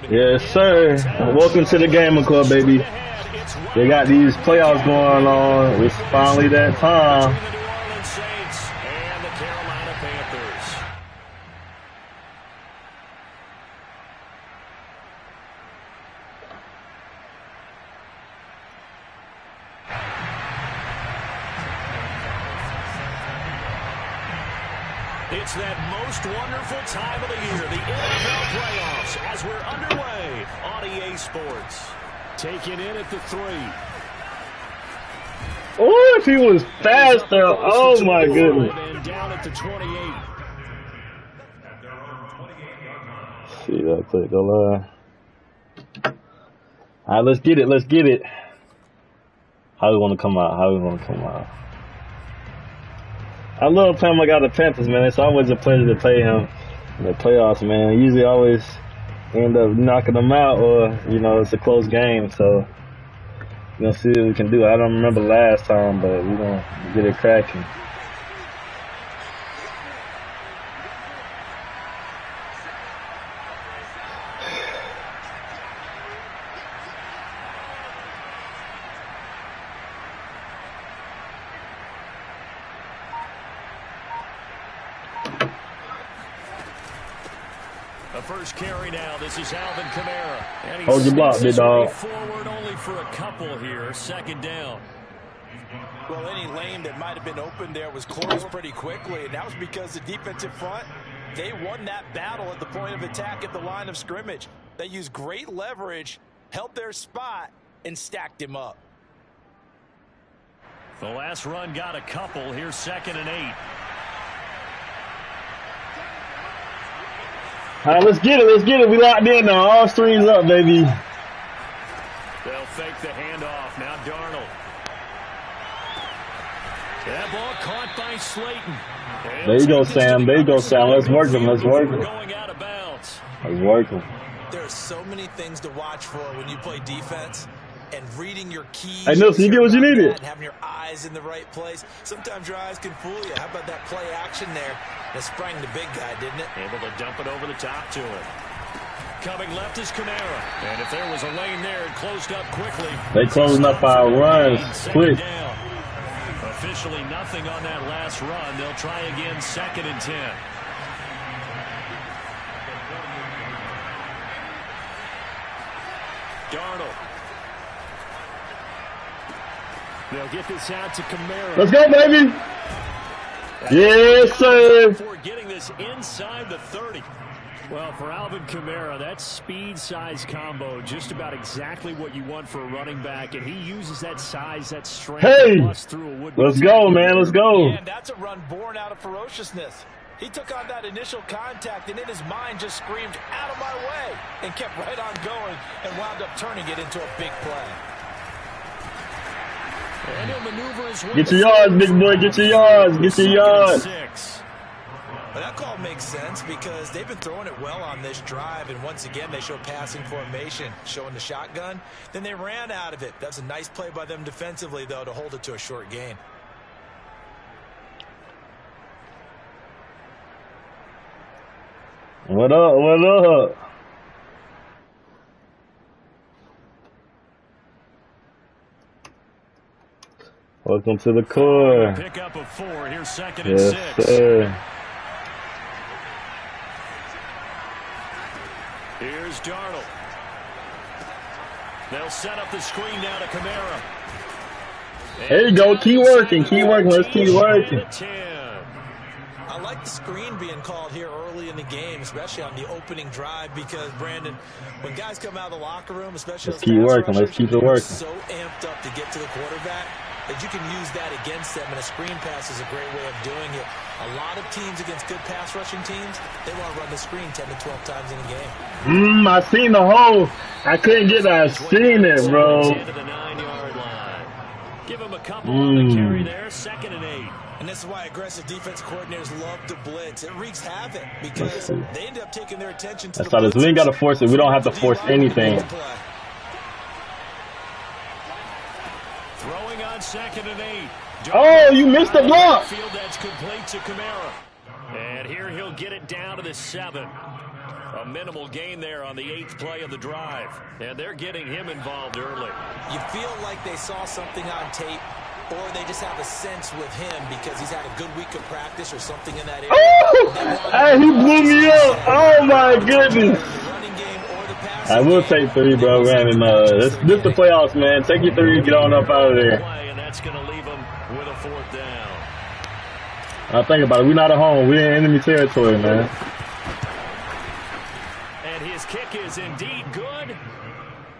Yes, sir. Welcome to the Gamer Club, baby. They got these playoffs going on. It's finally that time. And the Carolina Panthers. It's that most wonderful time of the year, the NFL playoffs, as we're underway on EA Sports. Taking in at the 3. Oh, if he was faster. Oh, my goodness. And down at the 28. See, that's it. Go line. All right, let's get it. Let's get it. How we want to come out? How we want to come out? I love playing like the Panthers, man. It's always a pleasure to play him in the playoffs, man. I usually always end up knocking them out, or, you know, it's a close game. So, we're going to see what we can do. I don't remember last time, but we're going to get it cracking. The first carry now. This is Alvin Kamara. And hold your block, big dog. Forward only for a couple here. Second down. Well, any lane that might have been open there was closed pretty quickly, and that was because the defensive front, they won that battle at the point of attack at the line of scrimmage. They used great leverage, held their spot, and stacked him up. The last run got a couple. Here's 2nd and 8. All right, let's get it. Let's get it. We locked in now. All strings up, baby. They'll fake the handoff. Now Darnold. That ball caught by Slayton. There you go, Sam. There you go, Sam. Let's work him. Let's work him. Going out of bounds. Let's work him. There are so many things to watch for when you play defense. And reading your keys. Hey, Nelson, you get what you needed. Having your eyes in the right place. Sometimes your eyes can fool you. How about that play action there? That sprang the big guy, didn't it? Able to dump it over the top to him. Coming left is Kamara. And if there was a lane there, it closed up quickly. They closing up our runs quick. Officially nothing on that last run. They'll try again 2nd and 10. Darnold. They'll get this out to Kamara. Let's go, baby. Yes, sir. For getting this inside the 30. Well, for Alvin Kamara, that speed-size combo, just about exactly what you want for a running back, and he uses that size, that strength. Hey, let's go, man. Let's go. And that's a run born out of ferociousness. He took on that initial contact, and in his mind just screamed, "Out of my way," and kept right on going and wound up turning it into a big play. And he'll maneuver his way. Get your yards, big boy. Get your yards. Get your yards. Well, that call makes sense because they've been throwing it well on this drive, and once again they show passing formation, showing the shotgun. Then they ran out of it. That's a nice play by them defensively, though, to hold it to a short gain. What up? What up? Welcome to the core. Pick up a 4. Here's 2nd and 6. Yes, sir. Here's Darnold. They'll set up the screen now to Kamara. There you go. Keep working. Keep working. Let's keep working. I like the screen being called here early in the game, especially on the opening drive, because, Brandon, when guys come out of the locker room, especially let's keep working. Let's keep it working. So amped up to get to the quarterback that you can use that against them, and a screen pass is a great way of doing it. A lot of teams against good pass rushing teams, they want to run the screen 10 to 12 times in a game. I seen the hole. I couldn't get that. I seen it, bro. To the 9-yard line. Give him a couple on the carry there. 2nd and 8. And this is why aggressive defense coordinators love to blitz. It wreaks havoc because they end up taking their attention to the blitz. We ain't got to force it. We don't have to force anything. Throwing on 2nd and 8. Oh, you missed the block. Field that's complete to Kamara. And here he'll get it down to the 7. A minimal gain there on the 8th play of the drive. And they're getting him involved early. You feel like they saw something on tape, or they just have a sense with him because he's had a good week of practice or something in that area. Oh! Hey, he blew me up. Oh, my goodness. I will take 3, bro, Brandon. This the playoffs, man. Take your 3, get on up out of there. And that's going to leave him with a 4th down. Now think about it. We're not at home. We're in enemy territory, man. And his kick is indeed good.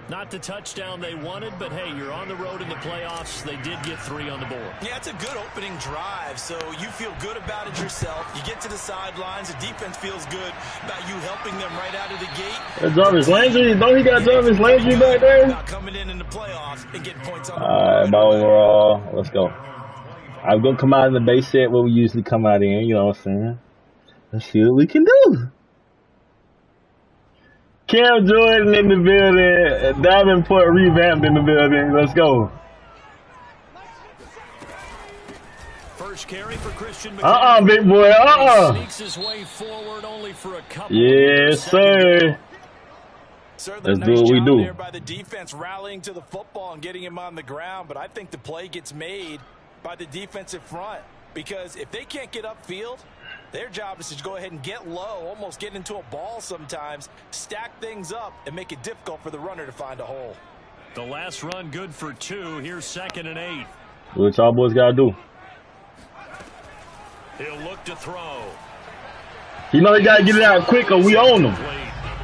Not the touchdown they wanted, but hey, you're on the road in the playoffs. They did get 3 on the board. Yeah, it's a good opening drive, so you feel good about it yourself. You get to the sidelines. The defense feels good about you helping them right out of the gate. That's Jarvis Landry. Don't he got Jarvis Landry back there? About coming in the playoffs and getting points on the board. All right, about overall. Let's go. I'm going to come out in the base set where we usually come out in. You know what I'm saying? Let's see what we can do. Cam Jordan in the building. Davenport revamped in the building. Let's go. First carry for Christian big boy. Sneaks his way forward only for a couple. Yes, sir. Let's do what we do. There by the defense rallying to the football and getting him on the ground, but I think the play gets made by the defensive front because if they can't get upfield, their job is to go ahead and get low, almost get into a ball sometimes, stack things up, and make it difficult for the runner to find a hole. The last run good for 2. Here's 2nd and 8. What y'all boys got to do? He'll look to throw. You know he got to get it out quick or we own him.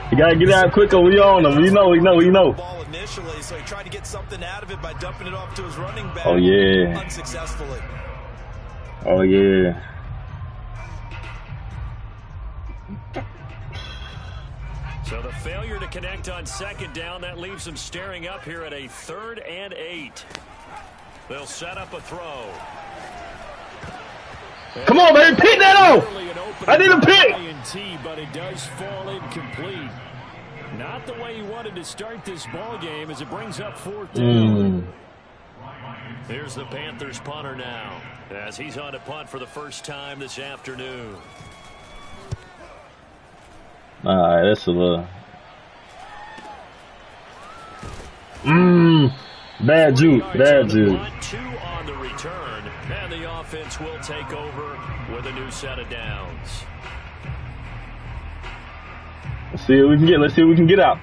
He got to get it out quick or we own him. You know. Ball initially, so he tried to get something out of it by dumping it off to his running back. Oh, yeah. Unsuccessfully. Oh, yeah. So the failure to connect on 2nd down, that leaves them staring up here at a 3rd and 8. They'll set up a throw. Come on, baby, pick that off! I need a pick! But it does fall incomplete. Not the way he wanted to start this ball game as it brings up 4th down. Here's the Panthers punter now as he's on to punt for the first time this afternoon. All right, that's a little. Bad juke. 2 on the return, and the offense will take over with a new set of downs. Let's see what we can get. Let's see what we can get out.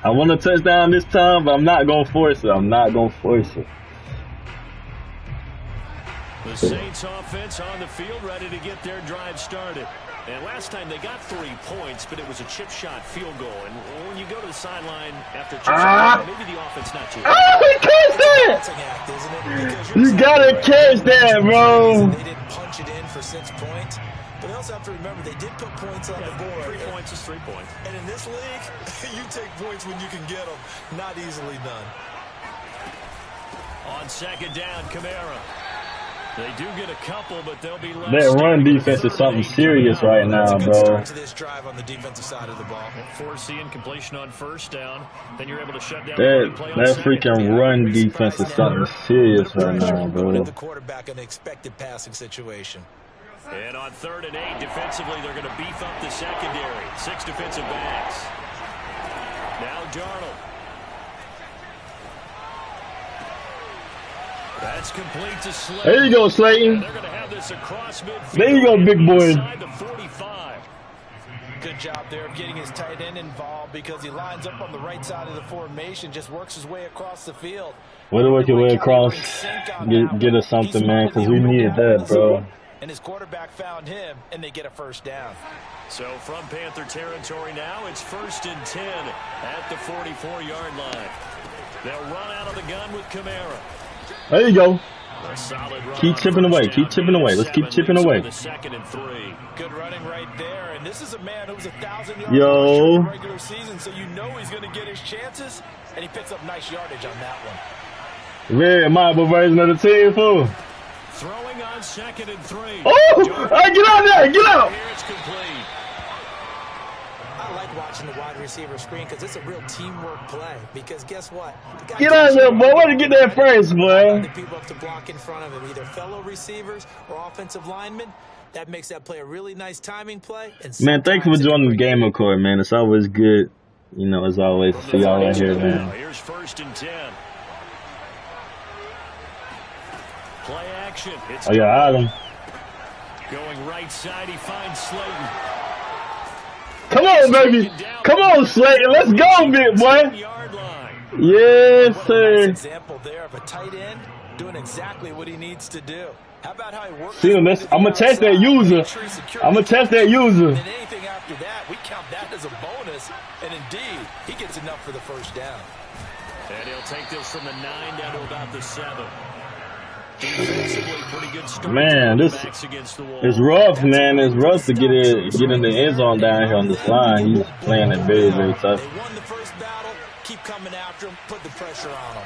I want a touchdown this time, but I'm not gonna force it. The Saints offense on the field, ready to get their drive started. And last time they got 3 points, but it was a chip shot field goal. And when you go to the sideline after chip shot, maybe the offense not too. He catch that! You gotta catch that, bro. They didn't punch it in for 6 points. But they also have to remember they did put points on the board. 3 points is 3 points. And in this league, you take points when you can get them. Not easily done. On 2nd down, Kamara. They do get a couple, but they'll be left. That run defense is something serious right now, bro. To this drive on the defensive side of the ball. Forcing completion on 1st down. Then you're able to shut down that freaking run defense is something serious right now, bro. The quarterback an expected passing situation. And on 3rd and 8, defensively, they're going to beef up the secondary. 6 defensive backs. Now Darnold. That's complete to Slayton. There you go, Slayton. They're going to have this across midfield. There you go, big boy. The 45. Good job there of getting his tight end involved because he lines up on the right side of the formation, just works his way across the field. Way to work your way across. Get us something, man, because we needed that, bro. And his quarterback found him, and they get a 1st down. So from Panther territory now, it's 1st and 10 at the 44-yard line. They'll run out of the gun with Kamara. There you go. Keep chipping away. Keep chipping away. Let's keep chipping away. 2nd and 3. Good running right there. And this is a man who's 1,000 yards in the regular season, so you know he's going to get his chances. And he picks up nice yardage on that one. Very admirable version of the team, fool. Throwing on 2nd and 3. Oh! Hey, get out there! Get out! Here it's complete. I like watching the wide receiver screen because it's a real teamwork play. Because guess what? Get out there, boy. Why did you get there first, boy? The people have to block in front of him, either fellow receivers or offensive linemen. That makes that play a really nice timing play. And man, thanks for joining the game, Court, man. It's always good, you know, as always, to see y'all right here, man. Here's 1st and 10. Play action. It's oh, yeah, I had him. Going right side, he finds Slayton. Come on, baby. Come on, Slayton. Let's go, big boy. Yes, sir. Nice example there of a tight end doing exactly what he needs to do. How about how he works? See, I'm gonna test that user. I'm gonna test that user. And anything after that, we count that as a bonus. And indeed, he gets enough for the 1st down. And he'll take this from the 9 down to about the 7. Defensively, pretty good start. Man, this is rough, man. It's rough to get in the end zone down here on this line. He's playing it very, very tough. They won the first battle. Keep coming after him. Put the pressure on him.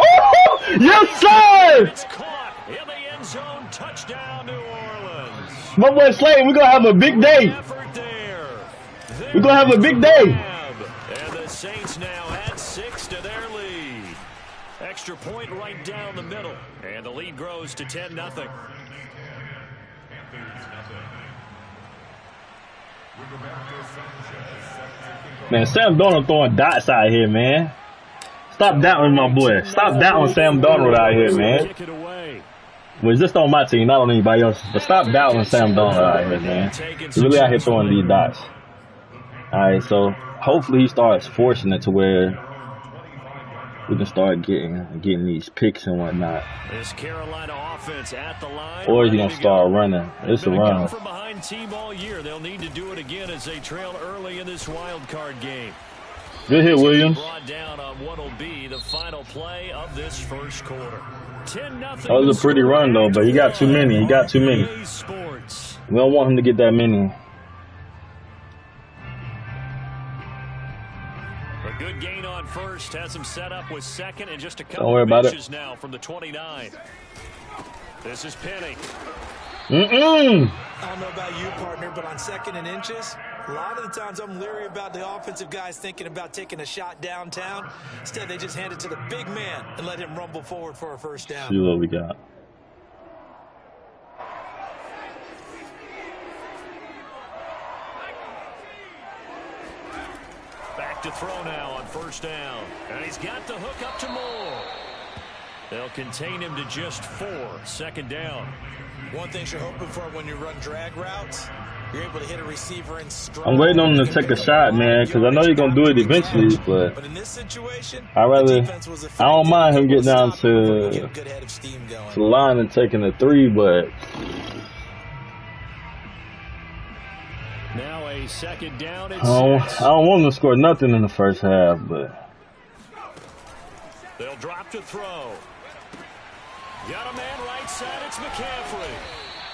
Oh, yes, sir! It's caught in the end zone. Touchdown, New Orleans. My boy Slayton, we're gonna have a big day. We're gonna have a big day. And the Saints now add 6 to their lead. Extra point right down the middle. And the lead grows to 10-0. Man, Sam Darnold throwing dots out here, man. Stop doubting my boy. Stop doubting Sam Darnold out here, man. Well, it's just on my team, not on anybody else. But stop doubting Sam Darnold out here, man. He's really out here throwing these dots. All right, so hopefully he starts forcing it to where we can start getting these picks and whatnot. This Carolina offense at the line. Or is he gonna start running? It's a run. From behind team all year. They'll need to do it again as they trail early in this wild card game. Good hit, Williams. Brought down on what will be the final play of this 1st quarter. 10-0. That was a pretty run though, but he got too many. He got too many. We don't want him to get that many. A good gain on 1st, has him set up with 2nd, and just a couple don't worry about inches it. now from the 29. This is Penny. I don't know about you, partner, but on 2nd and inches, a lot of the times I'm leery about the offensive guys thinking about taking a shot downtown. Instead, they just hand it to the big man and let him rumble forward for a 1st down. See what we got. Back to throw now on 1st down. And he's got the hook up to Moore. They'll contain him to just 4. 2nd down. One thing you're hoping for when you run drag routes, you're able to hit a receiver in strong. I'm waiting on him to take a shot, man, because I know you're going to do it eventually, but in this situation, I don't mind him getting down to the line and taking a 3, but now a 2nd down. I don't want him to score nothing in the 1st half, but they'll drop to throw. Got a man right side. It's McCaffrey.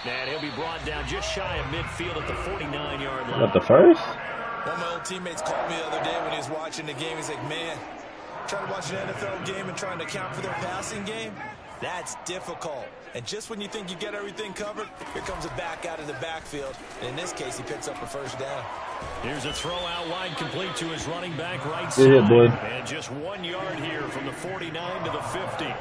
And he'll be brought down just shy of midfield at the 49-yard line. Not the 1st? One of my old teammates called me the other day when he was watching the game. He's like, man, trying to watch an NFL game and trying to account for their passing game, that's difficult. And just when you think you get everything covered, here comes a back out of the backfield. And in this case, he picks up a 1st down. Here's a throw out wide, complete to his running back right side. Good hit, boy. And just 1 yard here from the 49 to the 50.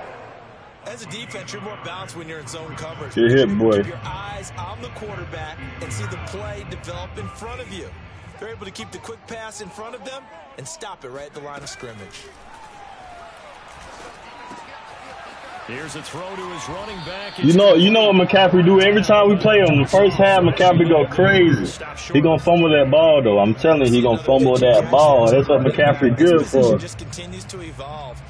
As a defense, you're more balanced when you're in zone coverage. Good hit, boy. Keep your eyes on the quarterback and see the play develop in front of you. They're able to keep the quick pass in front of them and stop it right at the line of scrimmage. Here's a throw to his running back. You know what McCaffrey do every time we play him. The 1st half, McCaffrey go crazy. He gonna fumble that ball though. I'm telling you, he gonna fumble that ball. That's what McCaffrey good for. Just continues to evolve.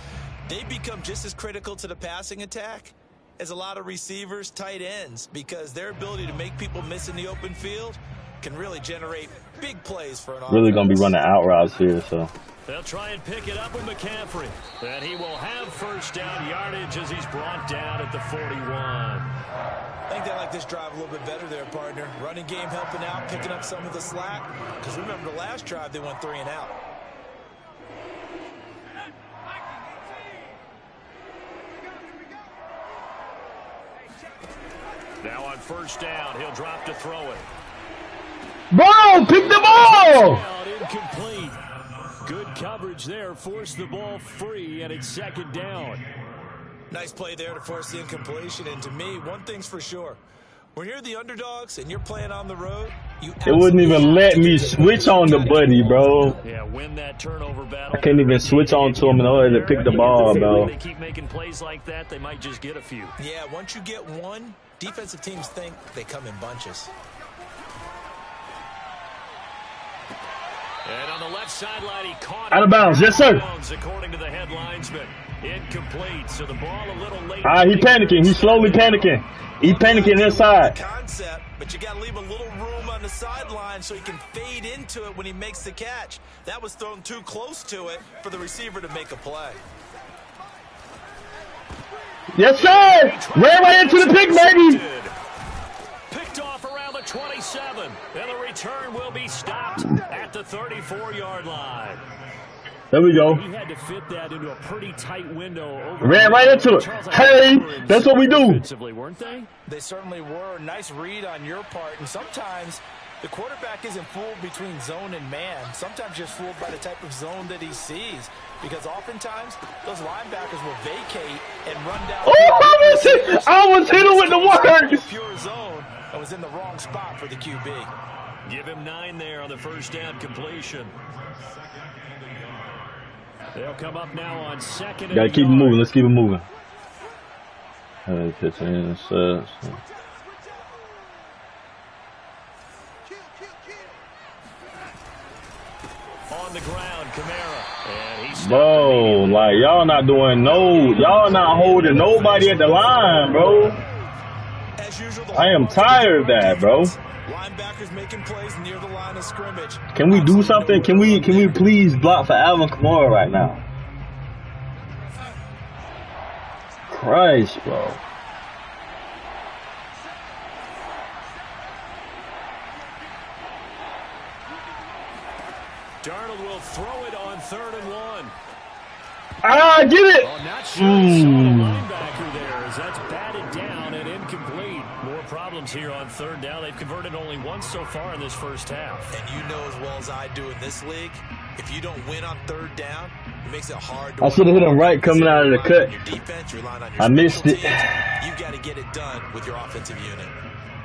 They become just as critical to the passing attack as a lot of receivers, tight ends, because their ability to make people miss in the open field can really generate big plays for an offense. Really gonna be running out routes here, so. They'll try and pick it up with McCaffrey. And he will have 1st down yardage as he's brought down at the 41. I think they like this drive a little bit better there, partner. Running game helping out, picking up some of the slack. Because remember the last drive, they went 3 and out. Now on 1st down, he'll drop to throw it. Bro, pick the ball! Incomplete. Good coverage there. Forced the ball free, and it's 2nd down. Nice play there to force the incompletion. And to me, one thing's for sure. When you're the underdogs and you're playing on the road, it wouldn't even let me switch on the buddy, bro. Yeah, win that turnover battle. I can't even switch on to him in order to pick the ball, bro. They keep making plays like that, they might just get a few. Yeah, once you get one, defensive teams think they come in bunches. And on the left sideline, he caught out of bounds, yes sir. According to the headlines, but incomplete. So the ball a little late. He panicking. He's slowly panicking. He panicking inside. Concept, but you got to leave a little room on the sideline so he can fade into it when he makes the catch. That was thrown too close to it for the receiver to make a play. Yes sir. Ran right into the pick, baby. Picked off around the 27, and the return will be stopped at the 34-yard line. There we go. He had to fit that into a pretty tight window. Ran right into it. Hey, that's what we do. Weren't they? They certainly were. Nice read on your part. And sometimes the quarterback isn't fooled between zone and man. Sometimes just fooled by the type of zone that he sees. Because oftentimes those linebackers will vacate and run down. Oh, I was hitting with the word. Pure zone. I was in the wrong spot for the QB. Give him 9 there on the first down completion. They'll come up now on second. Gotta keep it moving. Let's keep it moving. On the ground, Kamara. And he's bro, like y'all not doing y'all not holding nobody at the line, bro. As usual, I am tired of that, bro. Linebackers making plays near the line of scrimmage. Can we do something? Can we please block for Alvin Kamara right now? Christ, bro. Darnold will throw it on 3rd and 1. Get it! Oh, not sure he saw the linebacker there as that's batted down and incomplete. More problems here on 3rd down. They've converted only once so far in this first half. And you know as well as I do in this league, if you don't win on 3rd down, it makes it hard to I should have hit him right coming out of the cut. Your defense, relying on your I missed it. You've got to get it done with your offensive unit.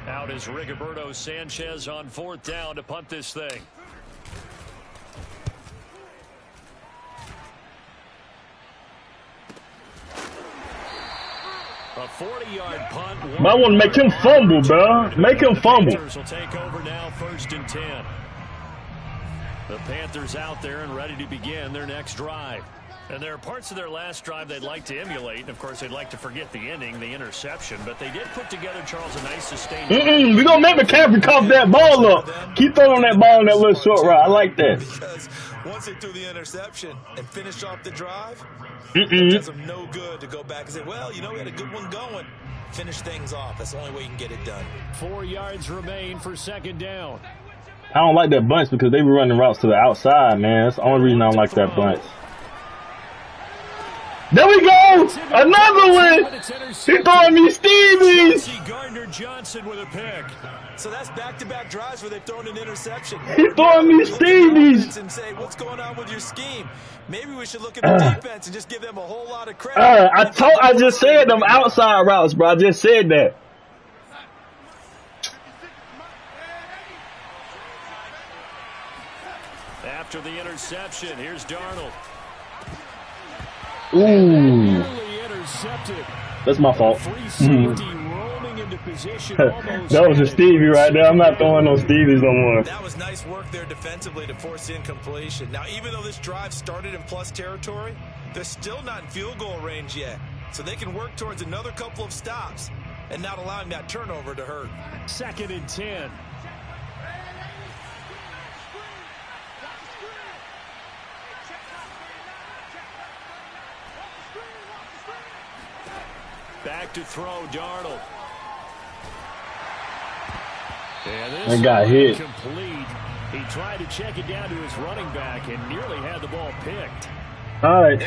Out is Rigoberto Sanchez on 4th down to punt this thing. A 40-yard punt. But I want to make him fumble, bro. Make him fumble. Panthers will take over now, 1st and 10. The Panthers out there and ready to begin their next drive. And there are parts of their last drive they'd like to emulate. And, of course, they'd like to forget the ending, the interception. But they did put together, Charles, a nice sustained drive. We're going to make McCaffrey cough that ball up. Keep throwing that ball in that little short route. I like that. Because once they threw the interception and finished off the drive, it does them no good to go back and say, well, you know, we had a good one going. Finish things off. That's the only way you can get it done. 4 yards remain for 2nd down. I don't like that bunch because they were running routes to the outside, man. That's the only reason I don't like that bunch. There we go! Another one! He throwing me Stevies! Gardner-Johnson with a pick. So that's back-to-back drives where they've thrown an interception. He throwing me Stevies! And say, what's going on with your scheme? Maybe we should look at the defense and just give them a whole lot of credit. I just said them outside routes, bro. I just said that. After the interception, here's Darnold. Ooh. That's my fault. That was a Stevie right there. I'm not throwing no Stevies no more. That was nice work there defensively to force incompletion. Now, even though this drive started in plus territory, they're still not in field goal range yet. So they can work towards another couple of stops and not allowing that turnover to hurt. 2nd and 10. Back to throw, Darnold. And that got hit. Complete. He tried to check it down to his running back and nearly had the ball picked. All right.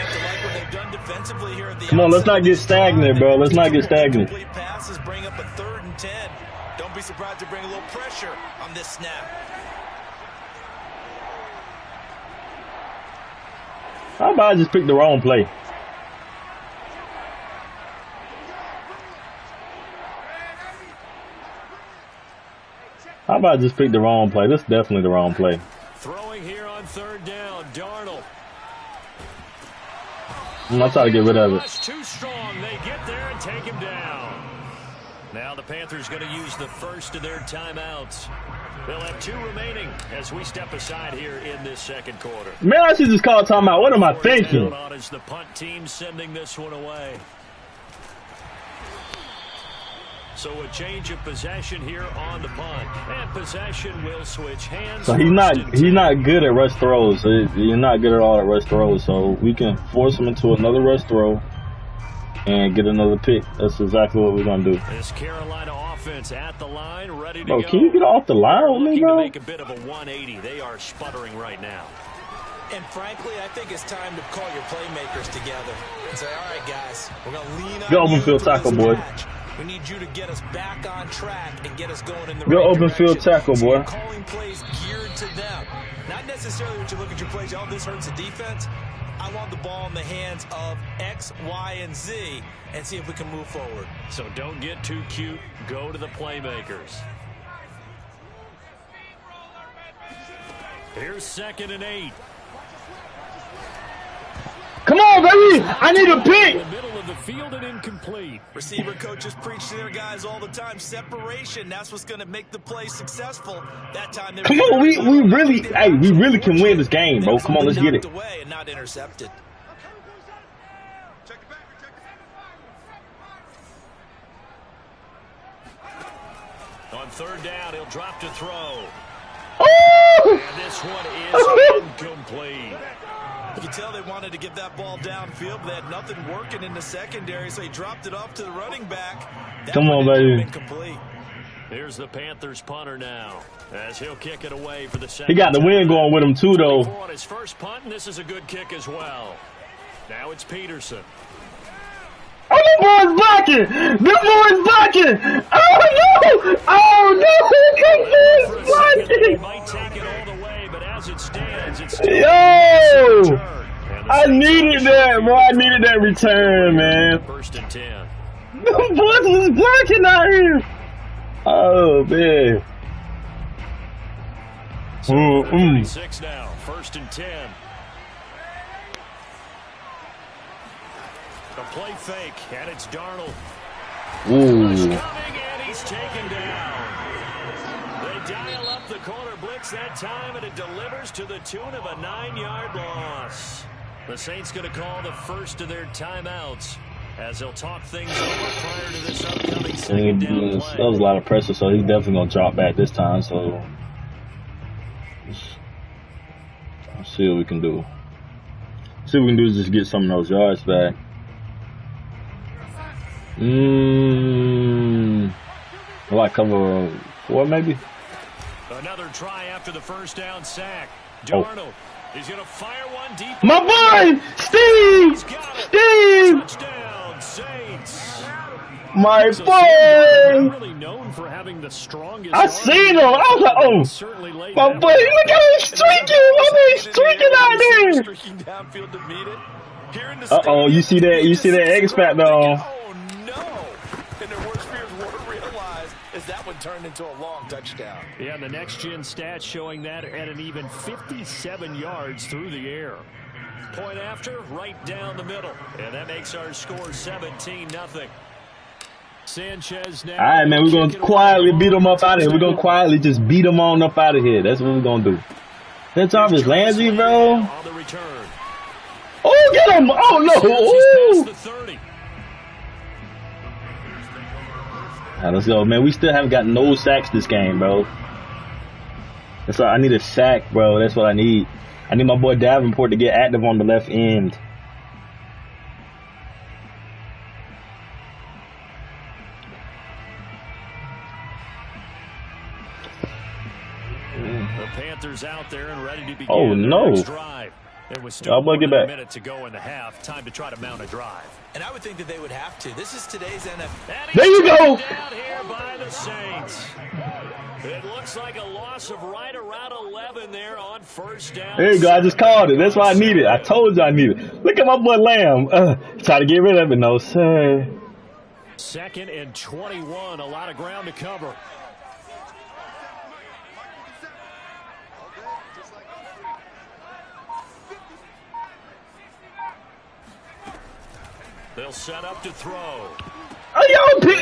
Come on, let's not get stagnant, bro. Let's not get stagnant. Passes bring up a 3rd and 10. Don't be surprised to bring a little pressure on this snap. How about I just picked the wrong play? How about I just pick the wrong play? This is definitely the wrong play. Throwing here on third down, Darnold. I try to get rid of it. Too strong. They get there and take him down. Now the Panthers going to use the first of their timeouts. They'll have 2 remaining as we step aside here in this second quarter. Man, I should just call a timeout. What am I thinking? As the punt team sending this one away. So a change of possession here on the punt, and possession will switch hands. So he's not good at rush throws. So he's not good at all at rush throws. So we can force him into another rush throw and get another pick. That's exactly what we're gonna do. This Carolina offense at the line, ready to go. Can you get off the line with me, bro? To make a bit of a 180. They are sputtering right now. And frankly, I think it's time to call your playmakers together and say, "All right, guys, we're gonna lean on go open field tackle, boy. We need you to get us back on track and get us going in the right direction. Open field tackle, boy. Calling plays geared to them. Not necessarily when you look at your plays, oh, this hurts the defense. I want the ball in the hands of X, Y, and Z and see if we can move forward. So don't get too cute. Go to the playmakers. Here's 2nd and 8. Come on, baby! I need a pick! In the middle of the field and incomplete. Receiver coaches preach to their guys all the time. Separation, that's what's going to make the play successful. That time they come on, we really can win this game, bro. Come on, let's get it. Away and not intercepted. On 3rd down, he'll drop to throw. Oh! And this one is incomplete. You can tell they wanted to get that ball downfield, but they had nothing working in the secondary, so he dropped it off to the running back. Come on, baby. Incomplete. Here's the Panthers punter now, as he'll kick it away for the second. He got the wind going with him, too, though. On his first punt, and this is a good kick as well. Now it's Peterson. Oh, the boy's blocking! The boy's blocking! Oh, no! Oh, no! The boy's blocking! He might take it all the way, but as it stands, it's still yo! I needed that, bro. I needed that return, man. 1st and 10. The boys was blocking out here. Oh, man. So 36 now. 1st and 10. A play fake, and it's Darnold. Coming, and he's taken down. They dial up the corner blitz that time, and it delivers to the tune of a 9-yard loss. The Saints going to call the first of their timeouts as they'll talk things over prior to this upcoming second down play. That was a lot of pressure, so he's definitely going to drop back this time. So let's see what we can do. See what we can do is just get some of those yards back. Like cover 4 maybe? Another try after the first down sack. Darnold is going to fire one deep. My boy! Steve! Steve! Touchdown, Saints. My so boy! Really known for having the strongest. I seen him. I was like, oh, my boy! Look at him streaking! My boy streaking out there! Streaking downfield to meet it. Uh-oh, you see that? You see that X Factor on? Oh no! And their worst fears weren't realized as that one turned into a long touchdown. Yeah, the next-gen stats showing that at an even 57 yards through the air. Point after, right down the middle, and that makes our score 17-0. Sanchez now. All right, man, we're gonna quietly beat them up out of here. We're gonna quietly just beat them on up out of here. That's what we're gonna do. That's Jarvis Landry, bro. On the return. Oh, get him! Oh no! Ooh. Right, let's go, man. We still haven't got no sacks this game, bro. That's all. I need a sack, bro. That's what I need. I need my boy Davenport to get active on the left end. The Panthers out there and ready to begin their next drive. There was still more than a minute to go in the half. Time to try to mount a drive. And I would think that they would have to. This is today's NFL. There you go. Down here by the Saints. It looks like a loss of right around 11 there on first down. There you go. I just called it. That's what I needed. I told you I needed it. Look at my boy Lamb. Try to get rid of it. No, sir. 2nd and 21. A lot of ground to cover. They'll set up to throw. Oh,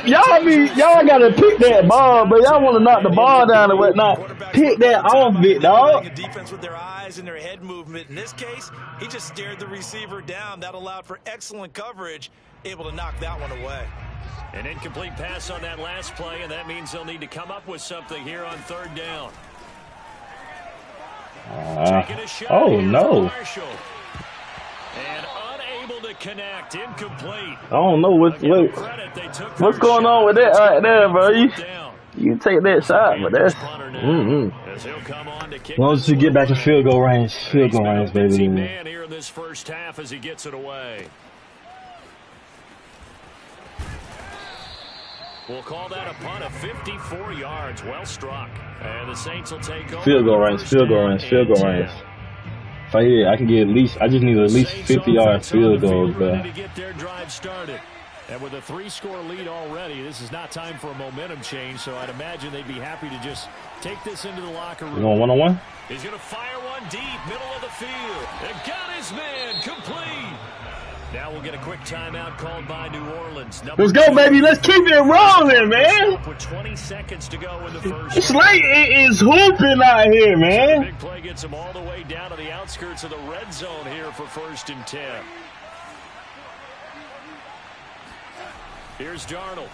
y'all gotta pick that ball, but y'all want to knock the ball down and whatnot. Pick that off, big dog. Defense with their eyes and their head movement. In this case, he just stared the receiver down. That allowed for excellent coverage, able to knock that one away. An incomplete pass on that last play, and that means they'll need to come up with something here on 3rd down. Oh no! And unable to connect, incomplete. I don't know what's going on with that right there, bro. You take that shot, but that's as long as you get back to field goal range, baby. Man here in this first half as he gets it away. We'll call that a punt of 54 yards. Well struck. And the Saints will take over. Field goal range. If I can get I just need at least 50 yard field goals, bro. To get their drive started. And with a 3-score lead already, this is not time for a momentum change, so I'd imagine they'd be happy to just take this into the locker room. You going one-on-one? He's going to fire one deep, middle of the field. And got his man complete. Now we'll get a quick timeout called by New Orleans. Let's go, baby. Let's keep it rolling, man. With 20 seconds to go in the first. Slate is hooping out here, man. Big play gets him all the way down to the outskirts of the red zone here for 1st and 10. Here's Darnold.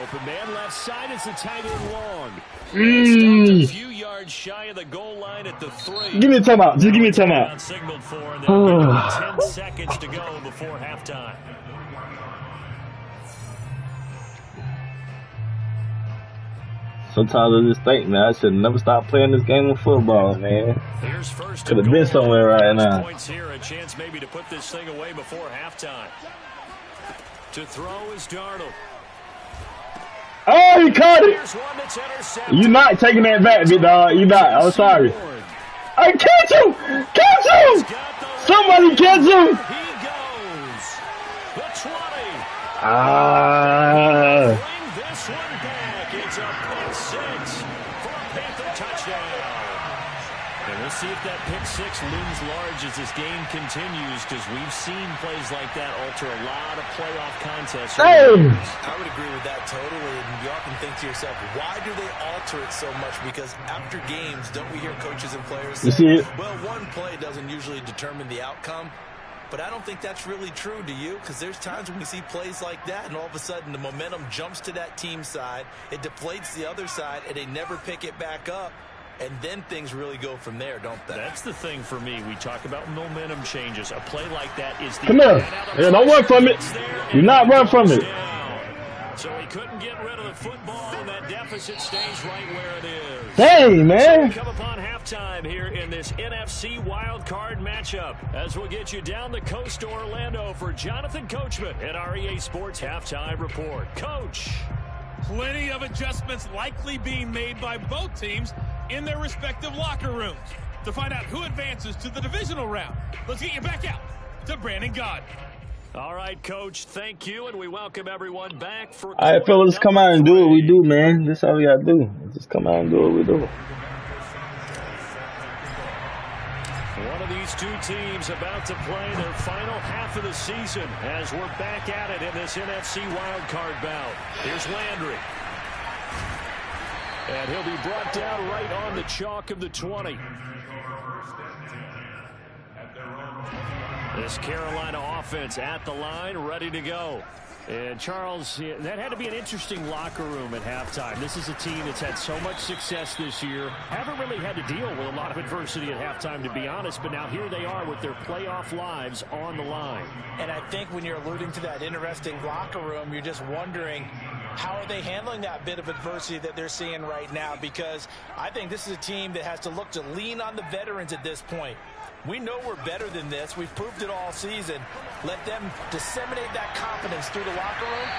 Open man left side is the tight end long. A few yards shy of the goal line at the 3. Give me a timeout. Just give me a timeout. Signaled for, and then 10 seconds to go before halftime. Sometimes I just think, man, I should never stop playing this game of football, man. Could have been somewhere right now. Points here, a chance maybe to put this thing away before halftime. To throw is Darnold. Oh, he caught it. You're not taking that back, big dog. You're not. I'm sorry. Hey, catch him! Catch him! Somebody catch him! He goes. The 20. Bring this one back. It's a pick 6 for a Panther touchdown. And we'll see if that pick 6 looms large as this game continues, because we've seen plays like that alter a lot of playoff contests. I would agree with that totally. And you often think to yourself, why do they alter it so much? Because after games, don't we hear coaches and players say, well, one play doesn't usually determine the outcome. But I don't think that's really true, do you? Because there's times when we see plays like that, and all of a sudden the momentum jumps to that team side, it deflates the other side, and they never pick it back up. And then things really go from there, don't they? That's the thing for me. We talk about momentum changes. A play like that is the... Come here. Yeah, don't run from it. Do not run from it. So he couldn't get rid of the football, and that deficit stays right where it is. Dang, man. So we come upon halftime here in this NFC wildcard matchup, as we'll get you down the coast to Orlando for Jonathan Coachman at our EA Sports Halftime Report. Coach. Plenty of adjustments likely being made by both teams in their respective locker rooms. To find out who advances to the divisional round, let's get you back out to Brandon God. All right, Coach, thank you, and we welcome everyone back for... All right, fellas, come out and do what we do, man. That's all we got to do. Just come out and do what we do. One of these two teams about to play their final half of the season as we're back at it in this NFC wildcard bout. Here's Landry. And he'll be brought down right on the chalk of the 20. This Carolina offense at the line, ready to go. And Charles, that had to be an interesting locker room at halftime. This is a team that's had so much success this year. Haven't really had to deal with a lot of adversity at halftime, to be honest. But now here they are with their playoff lives on the line. And I think when you're alluding to that interesting locker room, you're just wondering, how are they handling that bit of adversity that they're seeing right now? Because I think this is a team that has to look to lean on the veterans at this point. We know we're better than this. We've proved it all season. Let them disseminate that confidence through the locker room.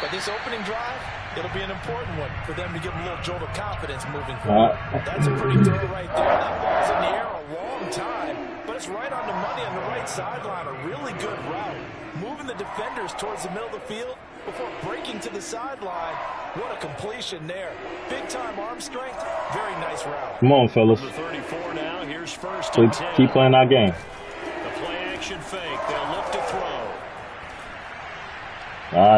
But this opening drive, it'll be an important one for them to give them a little jolt of confidence moving forward. That's a pretty throw right there. That ball's in the air a long time, but it's right on the money on the right sideline. A really good route. Moving the defenders towards the middle of the field before breaking to the sideline. What a completion there. Big-time arm strength. Very nice route. Come on, fellas. The 34 now. Here's 1st and 10. Keep playing our game. The play Play-action fake. They'll look to throw.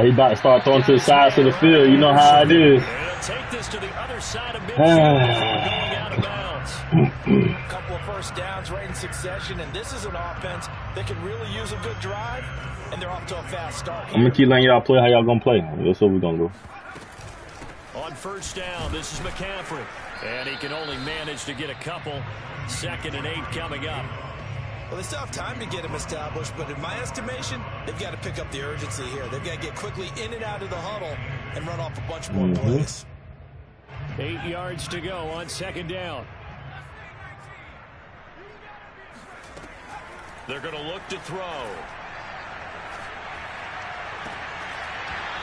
He about to start throwing to the sides of the field. You know how it is. And he'll take this to the other side of midfield before going out of bounds. A couple of first downs right in succession, and this is an offense that can really use a good drive, and they're off to a fast start here. I'm going to keep letting y'all play how y'all going to play. That's what we're going to do. On first down, this is McCaffrey. And he can only manage to get a couple. 2nd and 8 coming up. Well, they still have time to get him established, but in my estimation, they've got to pick up the urgency here. They've got to get quickly in and out of the huddle and run off a bunch more plays. 8 yards to go on 2nd down. They're going to look to throw.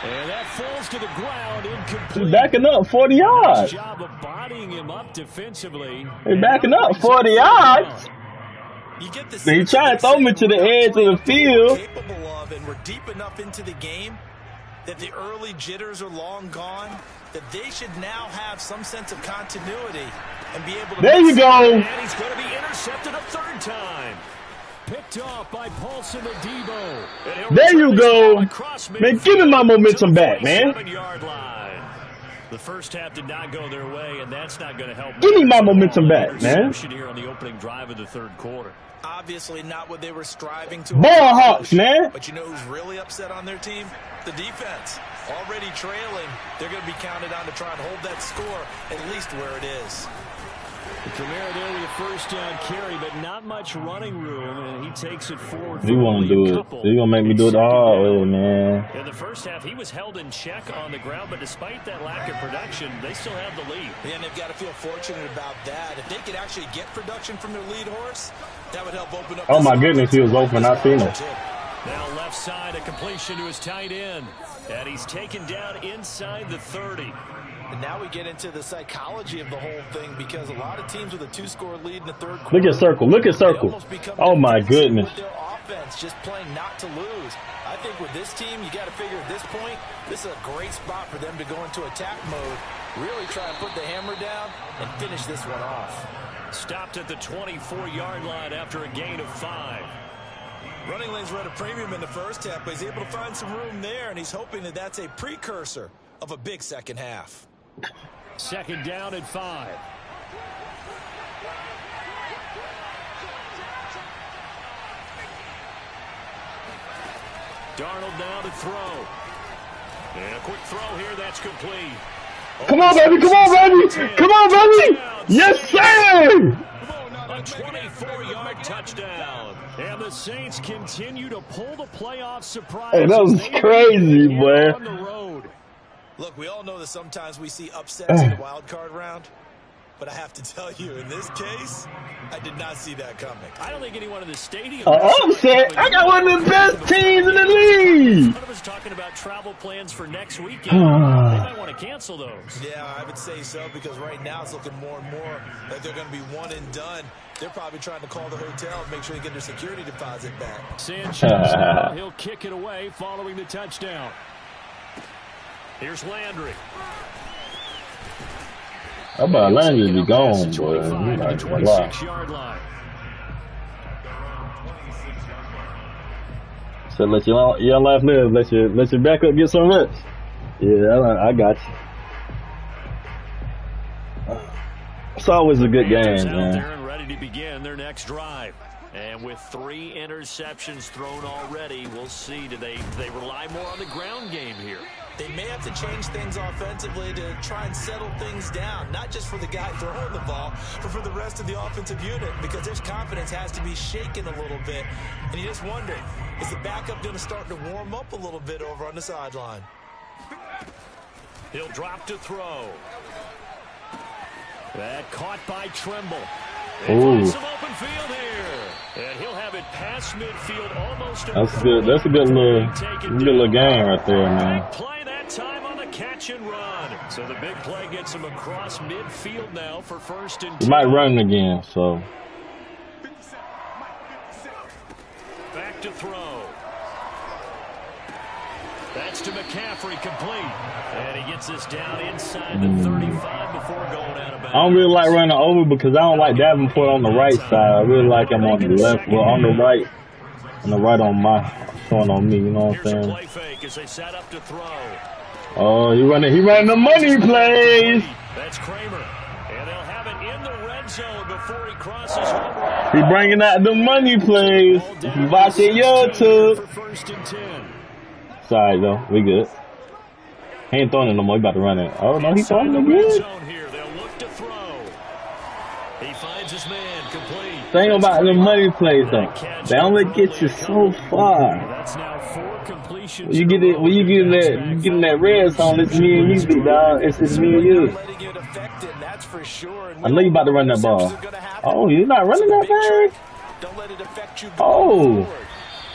And that falls to the ground, incomplete. He's backing up 40 yards. Nice job of bodying him up defensively. He's backing up 40 yards. You get the He's trying to throw me to the edge of the field. Capable of, and we're deep enough into the game that the early jitters are long gone, that they should now have some sense of continuity and be able to. There you go. And he's going to be intercepted a 3rd time. Picked off by Paulson Adebo. There you go. Man, give me my momentum back, man. The first half did not go their way, and that's not going to help. Give me my momentum back, man. Here on the opening drive of the 3rd quarter. Obviously not what they were striving to. Ball Hawks, man. But you know who's really upset on their team? The defense. Already trailing. They're going to be counted on to try and hold that score at least where it is. Kamara there with a first down carry, but not much running room, and he takes it forward. He want to do it. He's going to make me do it the hard way, man. In the first half, he was held in check on the ground, but despite that lack of production, they still have the lead. Yeah, and they've got to feel fortunate about that. If they could actually get production from their lead horse, that would help open up. Oh, my goodness, he was open. I seen him. Now left side, a completion to his tight end, and he's taken down inside the 30. And now we get into the psychology of the whole thing, because a lot of teams with a 2-score lead in the 3rd quarter. Look at Circle. Look at Circle. Oh, my goodness. With their offense, just playing not to lose. I think with this team, you got to figure at this point, this is a great spot for them to go into attack mode, really try and put the hammer down and finish this one off. Stopped at the 24-yard line after a gain of 5. Running lanes were at a premium in the first half, but he's able to find some room there, and he's hoping that that's a precursor of a big second half. 2nd down and 5. Darnold now to throw. And a quick throw here, that's complete. Come on, baby. Come on, baby. Come on, baby. Yes, sir. A 24-yard touchdown. And the Saints continue to pull the playoff surprise. Hey, that was crazy, boy. On the road. Look, we all know that sometimes we see upsets in the wild card round, but I have to tell you, in this case, I did not see that coming. I don't think anyone in the stadium. Upset? I got one of the best teams in the league. One of us talking about travel plans for next weekend. They might want to cancel those. Yeah, I would say so, because right now it's looking more and more like they're going to be one and done. They're probably trying to call the hotel and make sure they get their security deposit back. Sanchez, he'll kick it away following the touchdown. Here's Landry. How about Landry be gone, boy? 26-yard line. So let your life live. Let your backup get some reps. Yeah, I got you. It's always a good game, man. There and ready to begin their next drive. And with 3 interceptions thrown already, we'll see. Do they rely more on the ground game here? They may have to change things offensively to try and settle things down, not just for the guy throwing the ball, but for the rest of the offensive unit, because their confidence has to be shaken a little bit. And you just wonder, is the backup going to start to warm up a little bit over on the sideline? He'll drop to throw. That caught by Trimble. Ooh. Some open field here. And he'll have it past midfield almost. That's good. That's a good little game right there, man. Play that time on the catch and run. So the big play gets him across midfield now for 1st and 10. He might run again, so. Back to throw. That's to McCaffrey, complete. And he gets this down inside the 35 before going out of bounds. I don't really like running over because I don't like Davenport on the right side. I really like him on the left, well, on the right. And the right on my, throwing on me, you know what I'm saying? Play fake as they set up to throw. Oh, he running the money plays. That's Kramer. And they'll have it in the red zone before he crosses over. He bringing out the money plays. Watching YouTube. Sorry though, we good. He ain't throwing it no more. He about to run it. Oh no, he's throwing it again. They'll look to throw. He finds his man complete. Thing about the money plays though, they only get you so far. That's now 4 completions. When you get that red zone, it's me and you, big dog. It's me and you. I know you about to run that ball. Oh, you're not running that thing? Don't let it affect you. Oh.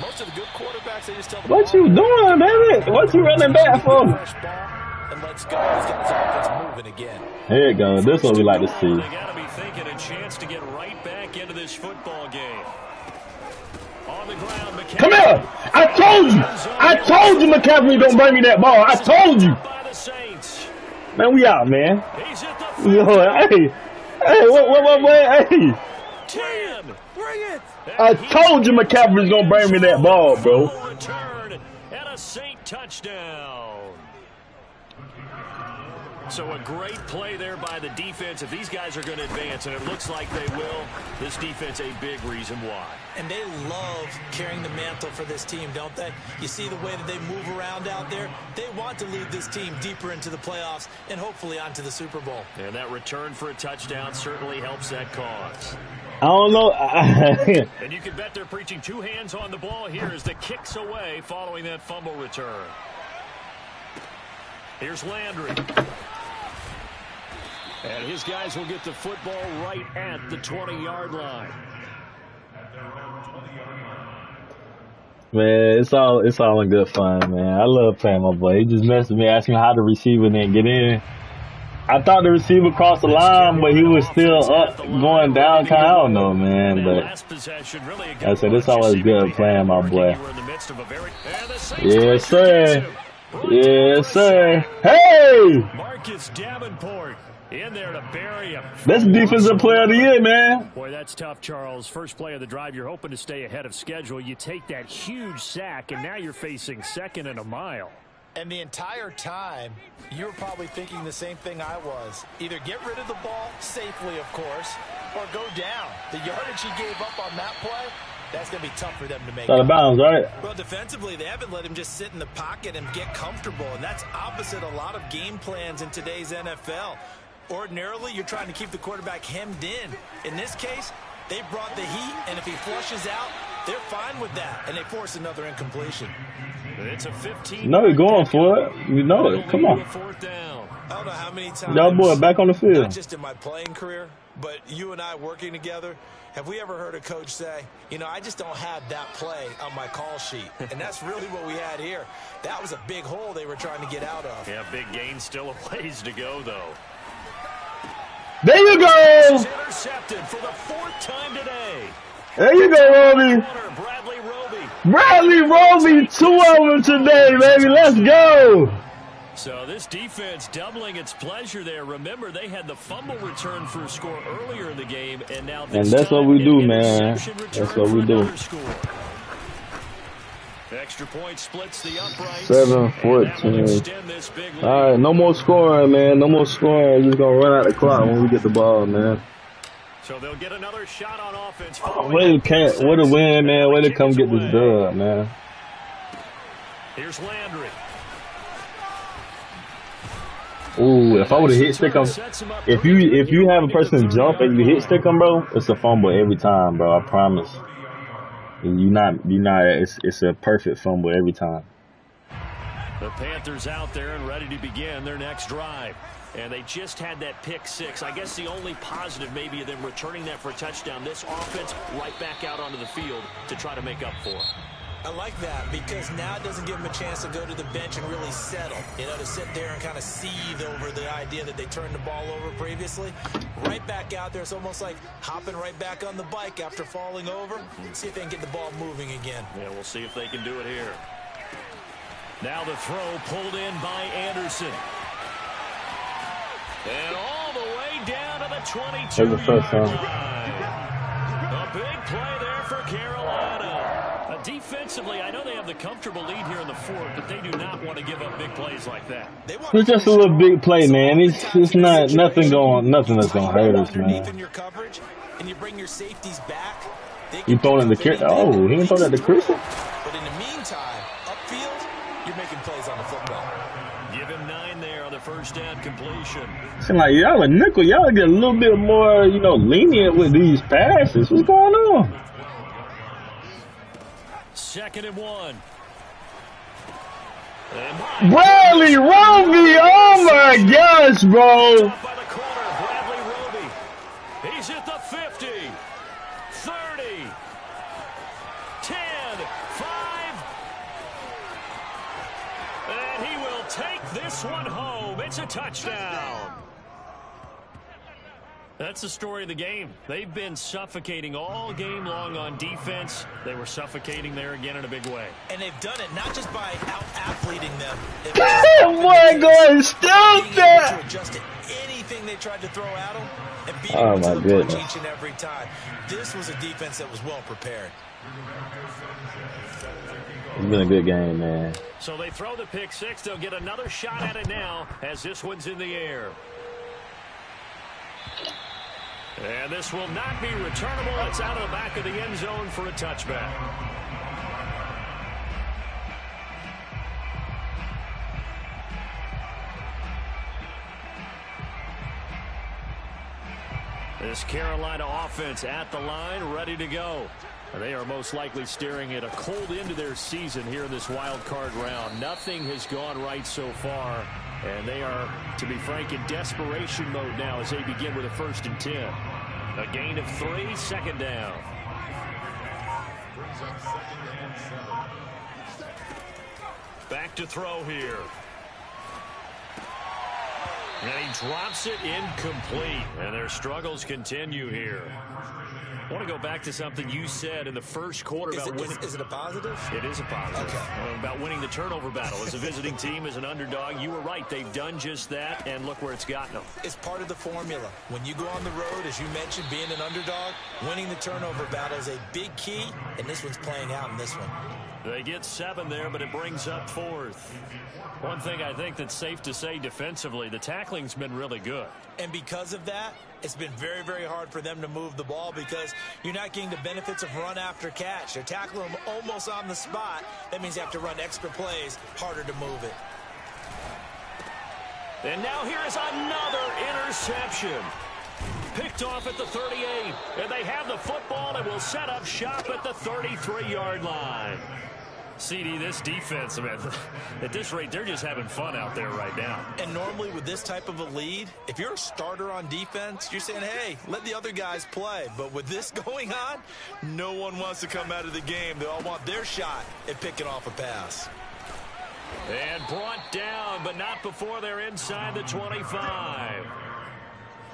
Most of the good quarterbacks, they just tell what you doing, baby? What you running back for? And let's go. He's got his offense moving again. Here you go. This is what we like to see. They got to be thinking a chance to get right back into this football game. On the ground, McCaffrey. Come here! I told you McCaffrey don't bring me that ball. I told you. Man, we out, man. Yo, hey, what, hey. 10. Bring it. I told you McCaffrey's gonna bring me that ball, bro. Return and a Saint touchdown. So a great play there by the defense. If these guys are going to advance, and it looks like they will, this defense a big reason why. And they love carrying the mantle for this team, don't they? You see the way that they move around out there? They want to lead this team deeper into the playoffs and hopefully onto the Super Bowl. And that return for a touchdown certainly helps that cause. I don't know. And you can bet they're preaching 2 hands on the ball here as the kicks away following that fumble return. Here's Landry. And his guys will get the football right at the 20-yard line. Man, it's all in good fun, man. I love playing my boy. He just messed with me, asking me how the receiver didn't get in. I thought the receiver crossed the line, but he was still up, going down. I don't know, man. But like I said, it's always good playing my boy. Yes, sir. Yes, sir. Hey! Marcus Davenport in there to bury him. That's defensive player of the year, man. Boy, that's tough, Charles. First play of the drive, you're hoping to stay ahead of schedule. You take that huge sack, and now you're facing 2nd and a mile. And the entire time, you were probably thinking the same thing I was. Either get rid of the ball safely, of course, or go down. The yardage he gave up on that play, that's going to be tough for them to make. Out of bounds, right? Well, defensively, they haven't let him just sit in the pocket and get comfortable, and that's opposite a lot of game plans in today's NFL. Ordinarily, you're trying to keep the quarterback hemmed in. In this case, they brought the heat, and if he flushes out, they're fine with that, and they force another incompletion. It's a 15. No, you're going for it. You know it. Come on. 4th down. I don't know how many times, y'all boy back on the field. Not just in my playing career, but you and I working together, have we ever heard a coach say, you know, I just don't have that play on my call sheet? And that's really what we had here. That was a big hole they were trying to get out of. Yeah, big gain, still a ways to go, though. There you go. Intercepted for the 4th time today. There you go, Roby. Bradley Roby, 2 of them today, baby. Let's go. So this defense doubling its pleasure there. Remember, they had the fumble return for a score earlier in the game, and now this that's what we do, man. That's what we do. Extra point splits the uprights. 7-14. All right, no more scoring, man. No more scoring. We're just gonna run out the clock when we get the ball, man. So they'll get another shot on offense. Way to win, man. Way to come get this dub, man. Here's Landry. Ooh, if I would have hit stick him, if you have a person jump and you hit stick him, bro, it's a fumble every time, bro. I promise. It's a perfect fumble every time. The Panthers out there and ready to begin their next drive. And they just had that pick 6. I guess the only positive maybe of them returning that for a touchdown. This offense right back out onto the field to try to make up for it. I like that because now it doesn't give them a chance to go to the bench and really settle. You know, to sit there and kind of seethe over the idea that they turned the ball over previously. Right back out there. It's almost like hopping right back on the bike after falling over. See if they can get the ball moving again. Yeah, we'll see if they can do it here. Now the throw pulled in by Anderson. And all the way down to the 22. There's the first time. A big play there for Carolina. A Defensively, I know they have the comfortable lead here in the fourth, but they do not want to give up big plays like that. It's just a little big play, man. It's not nothing that's gonna hurt us, man. And you bring your safeties back. You throwing it to oh, he didn't throw that to Christian? But in the meantime, upfield, you're making plays on the football. Give him 9 there on the first down completion. Seem like y'all a nickel. Y'all get a little bit more, lenient with these passes. What's going on? 2nd and 1. Bradley Roby! Oh my gosh, bro! By the corner, Bradley Roby. He's at the 50, 30, 10, 5, and he will take this one home. It's a touchdown. That's the story of the game. They've been suffocating all game long on defense. They were suffocating there again in a big way. And they've done it not just by out-athleting them. Oh my God, stop that! To adjust to anything they tried to throw at them and beat them to the punch each and every time. This was a defense that was well prepared. It's been a good game, man. So they throw the pick six. They'll get another shot at it now as this one's in the air. And this will not be returnable. It's out of the back of the end zone for a touchback. This Carolina offense at the line, ready to go. They are most likely staring at a cold end to their season here in this wild card round. Nothing has gone right so far. And they are, to be frank, in desperation mode now as they begin with a 1st and 10. A gain of 3, 2nd down. Back to throw here. And he drops it incomplete. And their struggles continue here. I want to go back to something you said in the first quarter about winning. Is it a positive? It is a positive. Okay. About winning the turnover battle as a visiting team, as an underdog. You were right. They've done just that, and look where it's gotten them. It's part of the formula. When you go on the road, as you mentioned, being an underdog, winning the turnover battle is a big key, and this one's playing out in this one. They get 7 there, but it brings up 4th. One thing I think that's safe to say defensively, the tackling's been really good. And because of that, it's been very, very hard for them to move the ball because you're not getting the benefits of run after catch. They're tackling them almost on the spot. That means you have to run extra plays, harder to move it. And now here is another interception. Picked off at the 38. And they have the football and will set up shop at the 33-yard line. CD, this defense, man, at this rate, they're just having fun out there right now. And normally with this type of a lead, if you're a starter on defense, you're saying, hey, let the other guys play. But with this going on, no one wants to come out of the game. They all want their shot at picking off a pass. And brought down, but not before they're inside the 25.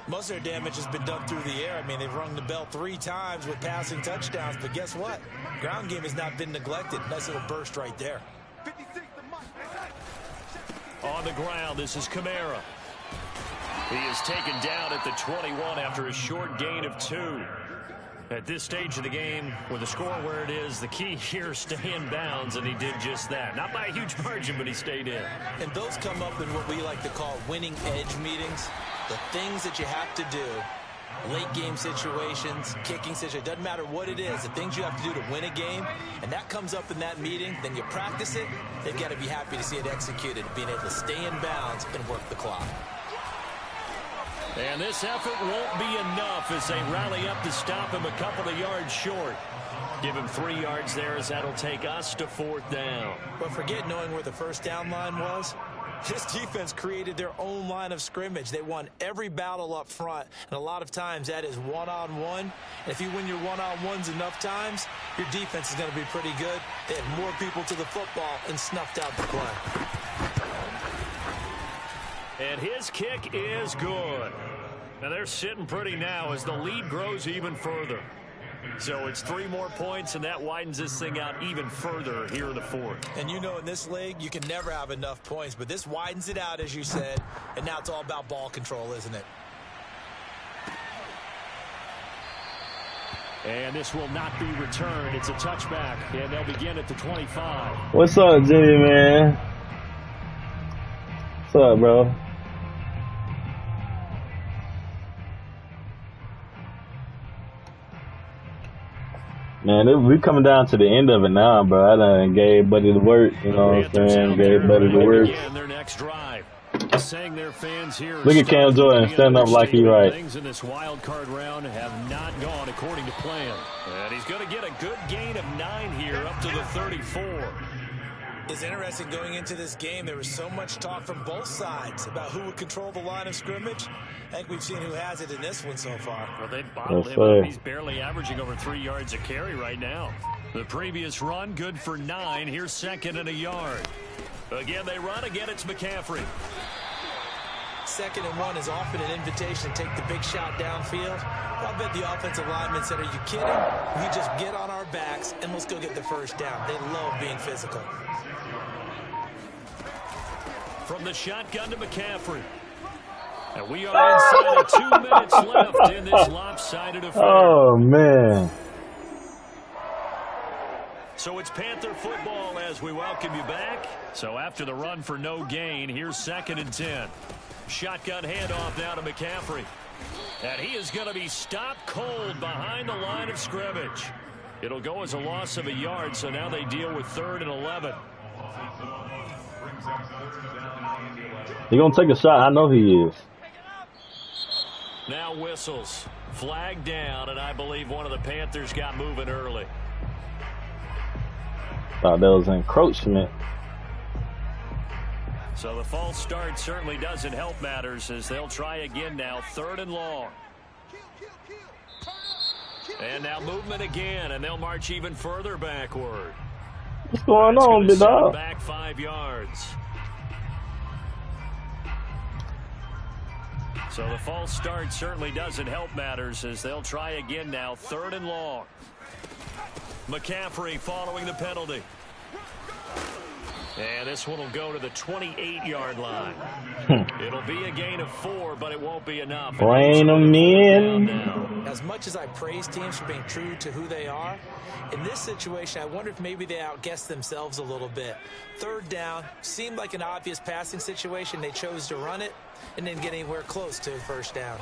Most of their damage has been done through the air. I mean, they've rung the bell 3 times with passing touchdowns, but guess what? Ground game has not been neglected. Nice little burst right there. On the ground, this is Kamara. He is taken down at the 21 after a short gain of 2. At this stage of the game, with the score where it is, the key here is stay in bounds, and he did just that. Not by a huge margin, but he stayed in. And those come up in what we like to call winning edge meetings. The things that you have to do, late game situations, kicking situations, doesn't matter what it is, the things you have to do to win a game, and that comes up in that meeting, then you practice it, they've got to be happy to see it executed, being able to stay in bounds and work the clock. And this effort won't be enough as they rally up to stop him a couple of yards short. Give him 3 yards there as that'll take us to 4th down. But forget knowing where the first down line was. This defense created their own line of scrimmage. They won every battle up front, and a lot of times that is one-on-one. And if you win your one-on-ones enough times, your defense is going to be pretty good. They had more people to the football and snuffed out the play. And his kick is good. Now they're sitting pretty now as the lead grows even further. So it's 3 more points, and that widens this thing out even further here in the 4th. And you know in this league, you can never have enough points, but this widens it out, as you said, and now it's all about ball control, isn't it? And this will not be returned. It's a touchback, and they'll begin at the 25. What's up, Jimmy, man? What's up, bro? Man, we coming down to the end of it now, bro. I done gave Buddy the work, you know what I'm saying? Gave Buddy the work. Their next drive. Saying their fans here. Look at Cam Jordan standing up like he right. Things in this wild card round have not gone according to plan. And he's going to get a good gain of 9 here up to the 34. It's interesting going into this game. There was so much talk from both sides about who would control the line of scrimmage. I think we've seen who has it in this one so far. Well, they bottled him up. He's barely averaging over 3 yards a carry right now. The previous run, good for 9. Here's 2nd and a yard. Again, they run. Again, it's McCaffrey. 2nd and 1 is often an invitation to take the big shot downfield. I bet the offensive lineman said, are you kidding? We just get on our backs and let's go get the first down. They love being physical. From the shotgun to McCaffrey. And we are inside of 2 minutes left in this lopsided affair. Oh, man. So it's Panther football as we welcome you back. So after the run for no gain, here's 2nd and 10. Shotgun handoff now to McCaffrey. And he is going to be stopped cold behind the line of scrimmage. It'll go as a loss of a yard, so now they deal with 3rd and 11. He gonna take a shot. I know he is. Now whistles. Flag down, and I believe one of the Panthers got moving early. Thought that was encroachment. So the false start certainly doesn't help matters as they'll try again now. 3rd and long. And now movement again, and they'll march even further backward. What's going on, big dog? Back 5 yards. So the false start certainly doesn't help matters as they'll try again now. 3rd and long. McCaffrey following the penalty. And this one will go to the 28-yard line. It'll be a gain of 4, but it won't be enough. Rain them in. As much as I praise teams for being true to who they are, in this situation, I wonder if maybe they outguessed themselves a little bit. 3rd down, seemed like an obvious passing situation. They chose to run it and didn't get anywhere close to a 1st down.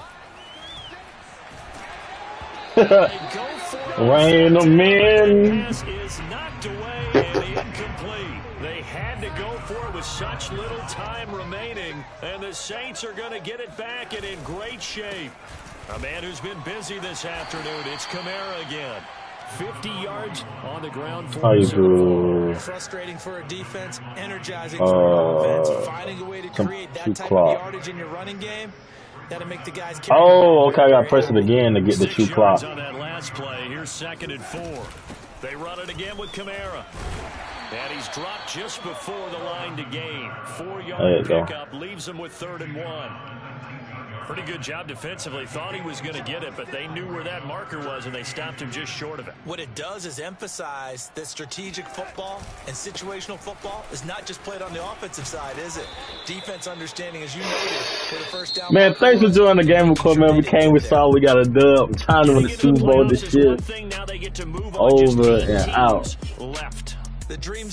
Rain them in. Pass is knocked away and incomplete. They had to go for it with such little time remaining, and the Saints are going to get it back and in great shape. A man who's been busy this afternoon, it's Kamara again. 50 yards on the ground for frustrating for a defense, energizing for an offense. Finding a way to create that type of yardage in your running game, that'll make the guys carry. Oh, okay, I got to press it again to get the 2 clock. On that last play, here's 2nd and 4. They run it again with Kamara. And he's dropped just before the line to gain. 4-yard pickup leaves him with 3rd and 1. Pretty good job defensively. Thought he was going to get it, but they knew where that marker was, and they stopped him just short of it. What it does is emphasize that strategic football and situational football is not just played on the offensive side, is it? Defense understanding, as you noted, with a 1st down. Man, thanks for joining the game, of course, man. We came, we saw, we got a dub. I'm trying to win the Super Bowl this year. Over and out. Left. The dream